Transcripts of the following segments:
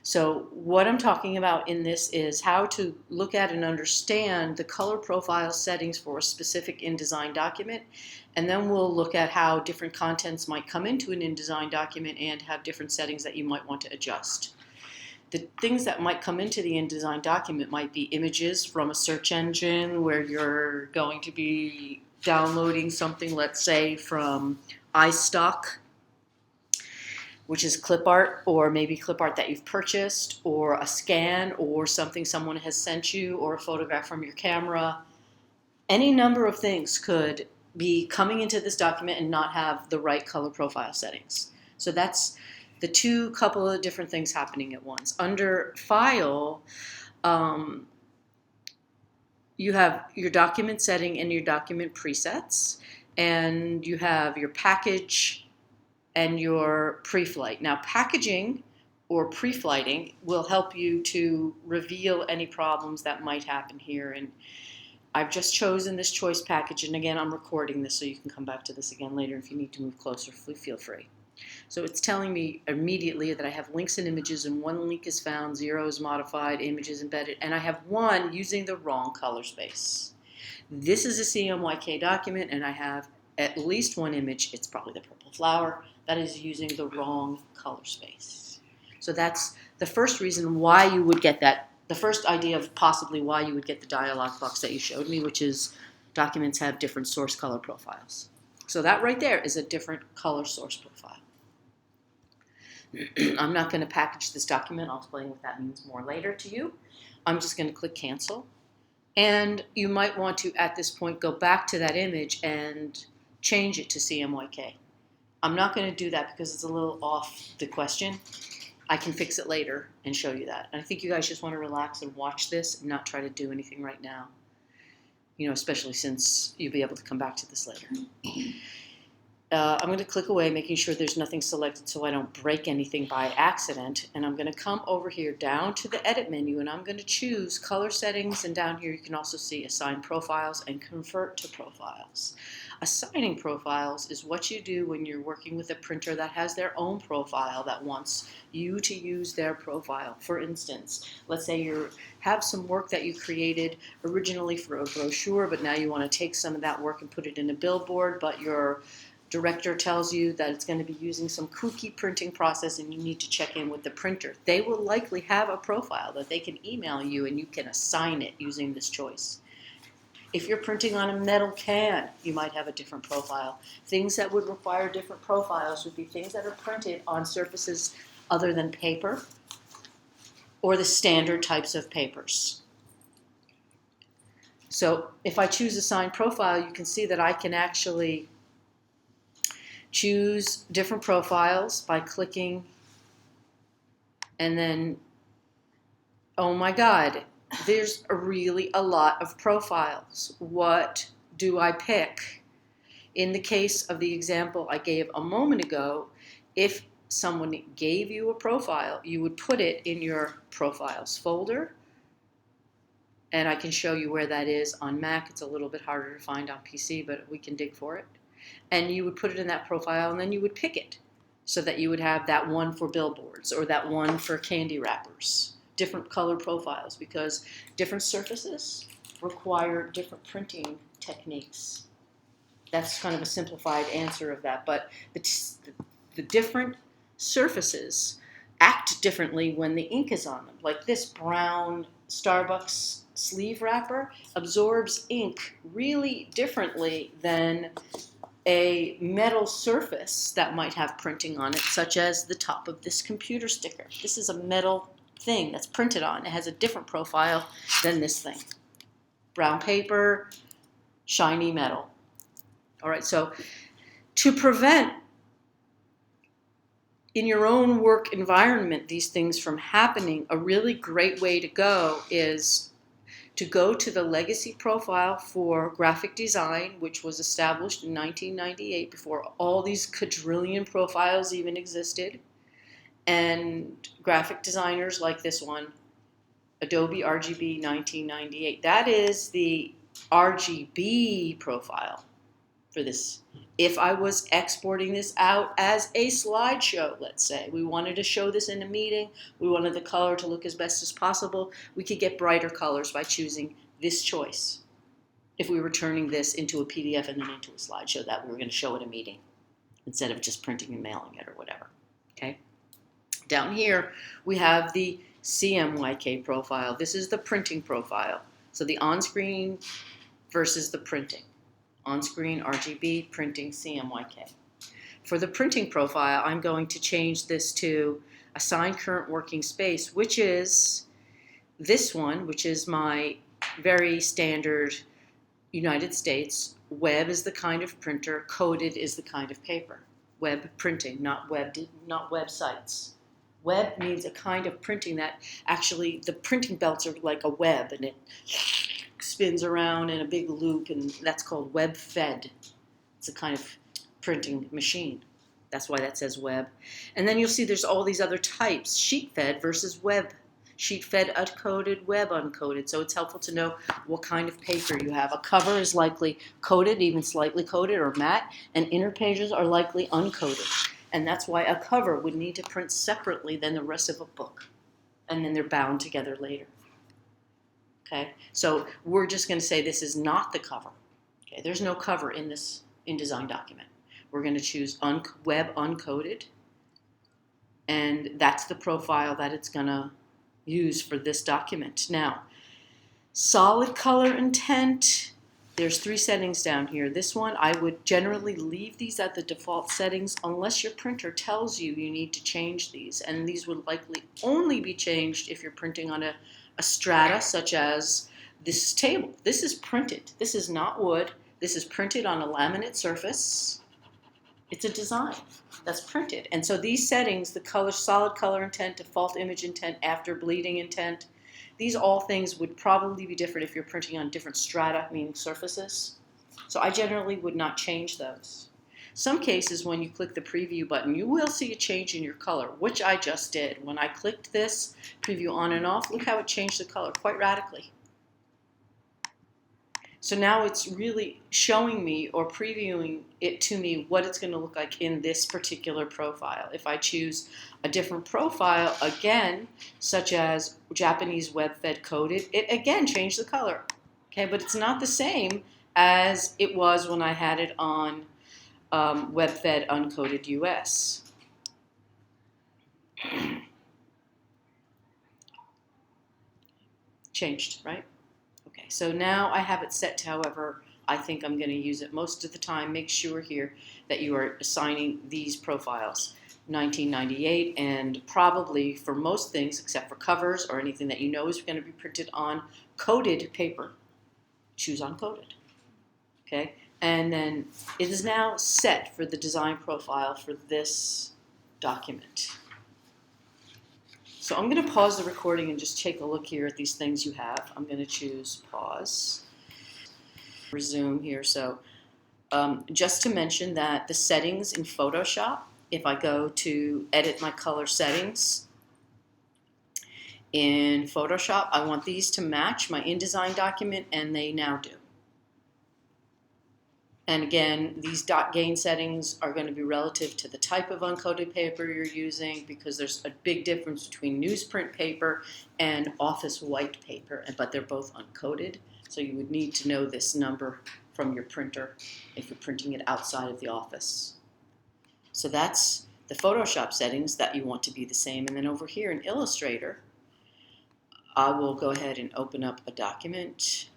So what I'm talking about in this is how to look at and understand the color profile settings for a specific InDesign document, and then we'll look at how different contents might come into an InDesign document and have different settings that you might want to adjust. The things that might come into the InDesign document might be images from a search engine where you're going to be downloading something, let's say from iStock, which is clip art, or maybe clip art that you've purchased, or a scan, or something someone has sent you, or a photograph from your camera. Any number of things could be coming into this document and not have the right color profile settings. So that's the two couple of different things happening at once. Under File, you have your document setting and your document presets, and you have your package and your pre-flight. Now, packaging or pre-flighting will help you to reveal any problems that might happen here. And I've just chosen this choice package, and again, I'm recording this so you can come back to this again later. If you need to move closer, feel free. So it's telling me immediately that I have links and images, and one link is found, 0 is modified, image is embedded, and I have one using the wrong color space. This is a CMYK document, and I have at least one image, it's probably the purple flower, that is using the wrong color space. So that's the first reason why you would get that, the first idea of possibly why you would get the dialog box that you showed me, which is documents have different source color profiles. So that right there is a different color source profile. I'm not going to package this document. I'll explain what that means more later to you. I'm just going to click cancel. And you might want to, at this point, go back to that image and change it to CMYK. I'm not going to do that because it's a little off the question. I can fix it later and show you that. And I think you guys just want to relax and watch this and not try to do anything right now, especially since you'll be able to come back to this later. I'm going to click away, making sure there's nothing selected so I don't break anything by accident. And I'm going to come over here down to the edit menu, and I'm going to choose color settings. And down here you can also see assign profiles and convert to profiles. Assigning profiles is what you do when you're working with a printer that has their own profile that wants you to use their profile. For instance, let's say you have some work that you created originally for a brochure, but now you want to take some of that work and put it in a billboard, but your director tells you that it's going to be using some kooky printing process and you need to check in with the printer. They will likely have a profile that they can email you, and you can assign it using this choice. If you're printing on a metal can, you might have a different profile. Things that would require different profiles would be things that are printed on surfaces other than paper or the standard types of papers. So if I choose assign profile, you can see that I can actually choose different profiles by clicking, and then, oh my God, there's really a lot of profiles. What do I pick? In the case of the example I gave a moment ago, if someone gave you a profile, you would put it in your profiles folder, and I can show you where that is on Mac. It's a little bit harder to find on PC, but we can dig for it. And you would put it in that profile, and then you would pick it so that you would have that one for billboards or that one for candy wrappers, different color profiles, because different surfaces require different printing techniques. That's kind of a simplified answer of that, but the different surfaces act differently when the ink is on them. Like this brown Starbucks sleeve wrapper absorbs ink really differently than a metal surface that might have printing on it, such as the top of this computer sticker. This is a metal thing that's printed on. It has a different profile than this thing. Brown paper, shiny metal. All right, so to prevent in your own work environment these things from happening, a really great way to go is to go to the legacy profile for graphic design, which was established in 1998 before all these quadrillion profiles even existed. And graphic designers like this one, Adobe RGB 1998, that is the RGB profile. for this. If I was exporting this out as a slideshow, let's say, we wanted to show this in a meeting, we wanted the color to look as best as possible, we could get brighter colors by choosing this choice. If we were turning this into a PDF and then into a slideshow that we were going to show at a meeting, instead of just printing and mailing it or whatever. Okay. Down here, we have the CMYK profile. This is the printing profile. So the on-screen versus the printing. On-screen RGB, printing CMYK. For the printing profile, I'm going to change this to assign current working space, which is this one, which is my very standard United States. Web is the kind of printer, coded is the kind of paper. Web printing, not websites. Web means a kind of printing that actually the printing belts are like a web and it spins around in a big loop, and that's called web fed. It's a kind of printing machine. That's why that says web. And then you'll see there's all these other types, sheet fed versus web. Sheet fed uncoated, web uncoated. So it's helpful to know what kind of paper you have. A cover is likely coated, even slightly coated or matte, and inner pages are likely uncoated. And that's why a cover would need to print separately than the rest of a book. And then they're bound together later. Okay, so we're just going to say this is not the cover. Okay, there's no cover in this InDesign document. We're going to choose web uncoated, and that's the profile that it's going to use for this document. Now, solid color intent, there's 3 settings down here. This one, I would generally leave these at the default settings unless your printer tells you you need to change these, and these would likely only be changed if you're printing on a strata such as this table. This is printed. This is not wood. This is printed on a laminate surface. It's a design that's printed. And so these settings, the color, solid color intent, default image intent, after bleeding intent, these all things would probably be different if you're printing on different strata, meaning surfaces. So I generally would not change those. Some cases when you click the preview button, you will see a change in your color, which I just did. When I clicked this preview on and off, look how it changed the color quite radically. So now it's really showing me or previewing it to me what it's going to look like in this particular profile. If I choose a different profile, again, such as Japanese web-fed coded, it again changed the color. Okay, but it's not the same as it was when I had it on web-fed uncoded US. Changed, right? Okay, so now I have it set to however I think I'm going to use it most of the time. Make sure here that you are assigning these profiles. 1998, and probably for most things except for covers or anything that you know is going to be printed on coded paper, choose uncoded. Okay, and then it is now set for the design profile for this document. So I'm going to pause the recording and just take a look here at these things you have. I'm going to choose pause, resume here. So just to mention that the settings in Photoshop, if I go to edit my color settings in Photoshop, I want these to match my InDesign document, and they now do. And again, these dot gain settings are going to be relative to the type of uncoated paper you're using, because there's a big difference between newsprint paper and office white paper, but they're both uncoated. So you would need to know this number from your printer if you're printing it outside of the office. So that's the Photoshop settings that you want to be the same. And then over here in Illustrator, I will go ahead and open up a document.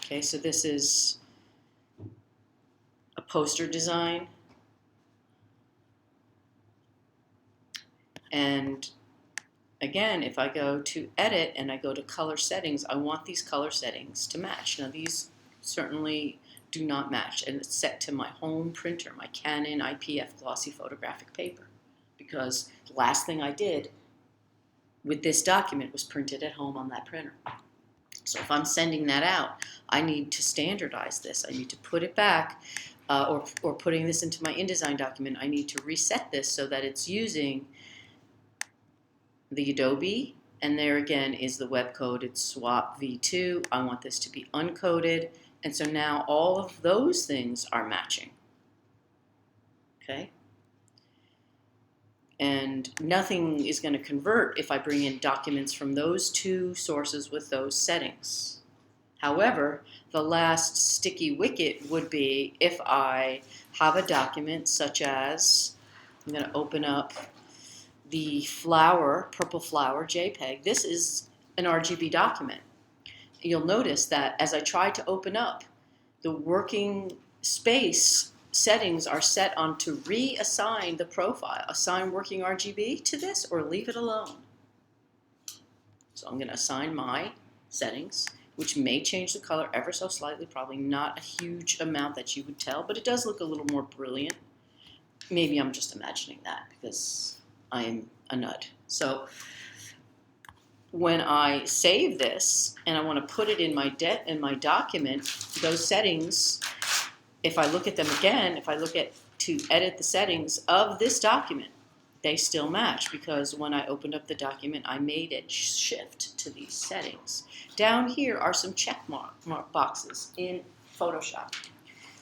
Okay, so this is a poster design. And again, if I go to edit and I go to color settings, I want these color settings to match. Now these certainly do not match, and it's set to my home printer, my Canon IPF glossy photographic paper, because the last thing I did with this document was print it at home on that printer. So if I'm sending that out, I need to standardize this. I need to put it back, or putting this into my InDesign document, I need to reset this so that it's using the Adobe And there again is the web-coded swap v2. I want this to be uncoded. And so now all of those things are matching. Okay? And nothing is going to convert if I bring in documents from those two sources with those settings. However, the last sticky wicket would be if I have a document such as, I'm going to open up the flower, purple flower JPEG. This is an RGB document. You'll notice that as I try to open up, the working space settings are set on to reassign the profile, assign working RGB to this or leave it alone. So I'm going to assign my settings, which may change the color ever so slightly, probably not a huge amount that you would tell, but it does look a little more brilliant. Maybe I'm just imagining that because I'm a nut. So when I save this and I want to put it in my document, those settings, if I look at them again, if I look at to edit the settings of this document, they still match because when I opened up the document, I made it shift to these settings. Down here are some check mark boxes in Photoshop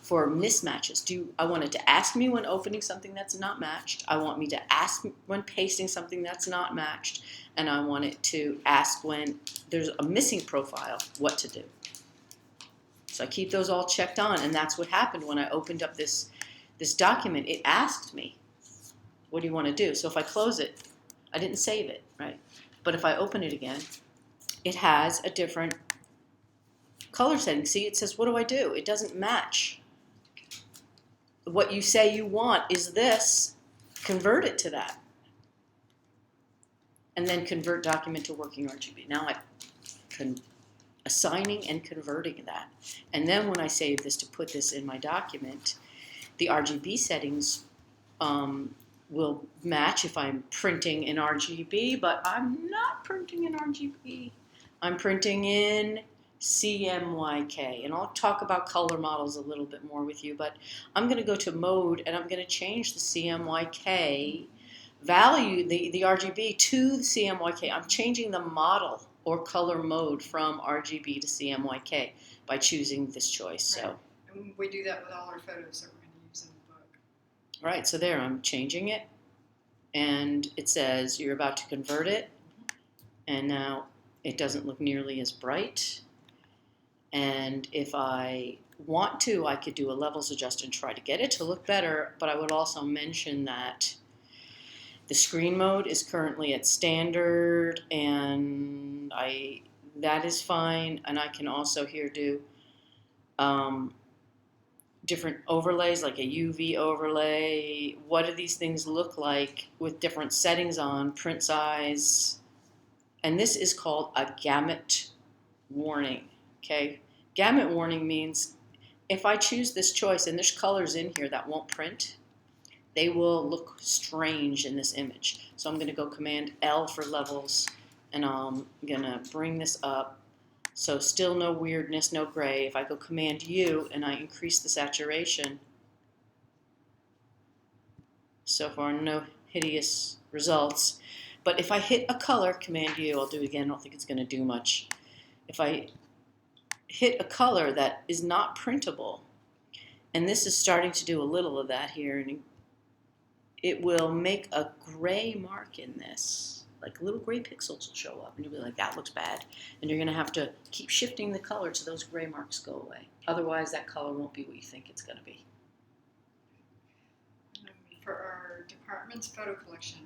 for mismatches. I want it to ask me when opening something that's not matched. I want me to ask when pasting something that's not matched. And I want it to ask when there's a missing profile, what to do. So I keep those all checked on, and that's what happened when I opened up this document. It asked me, what do you want to do? So if I close it, I didn't save it, right? But if I open it again, it has a different color setting. See, it says, what do I do? It doesn't match. What you say you want is this. Convert it to that. And then convert document to working RGB. Now I'm assigning and converting that. And then when I save this to put this in my document, the RGB settings will match if I'm printing in RGB, but I'm not printing in RGB. I'm printing in CMYK, and I'll talk about color models a little bit more with you, but I'm going to go to mode, and I'm going to change the CMYK value, the RGB to the CMYK. I'm changing the model or color mode from RGB to CMYK by choosing this choice. Right. So, and we do that with all our photos that we're going to use in the book. Right, so there, I'm changing it, and it says you're about to convert it, and now it doesn't look nearly as bright. And if I want to, I could do a levels adjust and try to get it to look better, but I would also mention that the screen mode is currently at standard, and that is fine, and I can also here do different overlays, like a UV overlay. What do these things look like with different settings on, print size, and this is called a gamut warning, okay? Gamut warning means if I choose this choice and there's colors in here that won't print, they will look strange in this image. So I'm going to go Command L for levels, and I'm going to bring this up. So still no weirdness, no gray. If I go Command U and I increase the saturation, so far no hideous results. But if I hit a color, Command U, I'll do it again, I don't think it's going to do much. If I hit a color that is not printable, and this is starting to do a little of that here, and it will make a gray mark in this. Like little gray pixels will show up, and you'll be like, that looks bad. And you're going to have to keep shifting the color so those gray marks go away. Otherwise, that color won't be what you think it's going to be. For our department's photo collection,